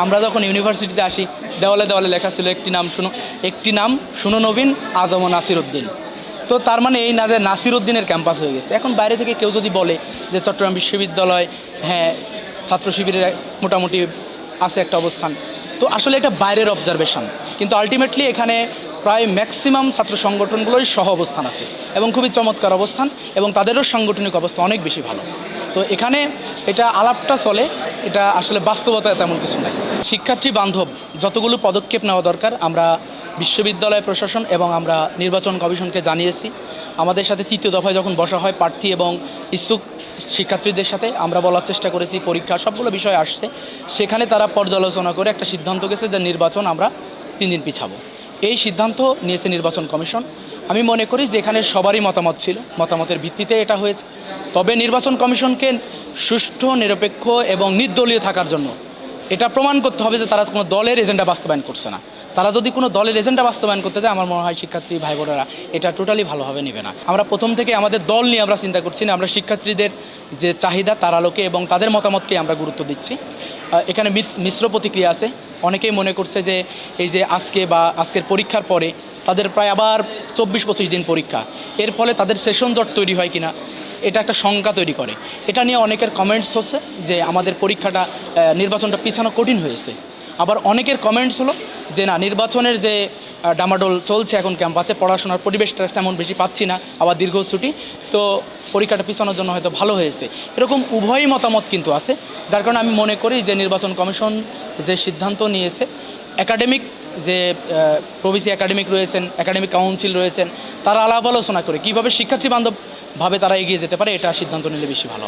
আমরা যখন ইউনিভার্সিটিতে আসি দেওয়ালে দেওয়ালে লেখা ছিল একটি নাম শুনো নবীন আদম ও নাসির উদ্দিন। তো তার মানে এই না যে নাসির উদ্দিনের ক্যাম্পাস হয়ে গেছে। এখন বাইরে থেকে কেউ যদি বলে যে চট্টগ্রাম বিশ্ববিদ্যালয় হ্যাঁ ছাত্র শিবিরের মোটামুটি আছে একটা অবস্থান, তো আসলে এটা বাইরের অবজারভেশন, কিন্তু আলটিমেটলি এখানে প্রায় ম্যাক্সিমাম ছাত্র সংগঠনগুলোরই সহ অবস্থান আছে এবং খুবই চমৎকার অবস্থান এবং তাদেরও সাংগঠনিক অবস্থা অনেক বেশি ভালো। তো এখানে এটা আলাপটা চলে, এটা আসলে বাস্তবতায় তেমন কিছু নাই। শিক্ষার্থী বান্ধব যতগুলো পদক্ষেপ নেওয়া দরকার আমরা বিশ্ববিদ্যালয় প্রশাসন এবং আমরা নির্বাচন কমিশনকে জানিয়েছি। আমাদের সাথে তৃতীয় দফায় যখন বসা হয় প্রার্থী এবং ইচ্ছুক শিক্ষার্থীদের সাথে আমরা বলার চেষ্টা করেছি, পরীক্ষা সবগুলো বিষয় আসছে, সেখানে তারা পর্যালোচনা করে একটা সিদ্ধান্ত গেছে যে নির্বাচন আমরা 3 দিন পিছাবো। এই সিদ্ধান্ত নিয়েছে নির্বাচন কমিশন। আমি মনে করি যে এখানে সবারই মতামত ছিল, মতামতের ভিত্তিতে এটা হয়েছে। তবে নির্বাচন কমিশনকে সুষ্ঠু, নিরপেক্ষ এবং নির্দলীয় থাকার জন্য এটা প্রমাণ করতে হবে যে তারা কোনো দলের এজেন্ডা বাস্তবায়ন করছে না। তারা যদি কোনো দলের এজেন্ডা বাস্তবায়ন করতে যায়, আমার মনে হয় শিক্ষার্থী ভাই বোনেরা এটা টোটালি ভালোভাবে নেবে না। আমরা প্রথম থেকে আমাদের দল নিয়ে আমরা চিন্তা করছি না, আমরা শিক্ষার্থীদের যে চাহিদা তার আলোকে এবং তাদের মতামতকে আমরা গুরুত্ব দিচ্ছি। এখানে মিশ্র প্রতিক্রিয়া আছে। অনেকেই মনে করছে যে এই যে আজকের পরীক্ষার পরে তাদের প্রায় আবার 24-25 দিন পরীক্ষা, এর ফলে তাদের সেশন জট তৈরি হয় কিনা, এটা একটা শঙ্কা তৈরি করে। এটা নিয়ে অনেকের কমেন্টস হচ্ছে যে আমাদের পরীক্ষাটা নির্বাচনটা পিছানো কঠিন হয়েছে। আবার অনেকের কমেন্টস হলো যে না, নির্বাচনের যে ডামাডোল চলছে এখন ক্যাম্পাসে, পড়াশোনার পরিবেশটা তেমন বেশি পাচ্ছি না, আবার দীর্ঘ ছুটি, তো পরীক্ষাটা পিছানোর জন্য হয়তো ভালো হয়েছে। এরকম উভয়ই মতামত কিন্তু আছে, যার কারণে আমি মনে করি যে নির্বাচন কমিশন যে সিদ্ধান্ত নিয়েছে, একাডেমিক যে প্রভিসি একাডেমিক রয়েছেন, একাডেমিক কাউন্সিল রয়েছেন, তারা আলাপ আলোচনা করে কীভাবে শিক্ষার্থী বান্ধবভাবে তারা এগিয়ে যেতে পারে, এটা সিদ্ধান্ত নিলে বেশি ভালো।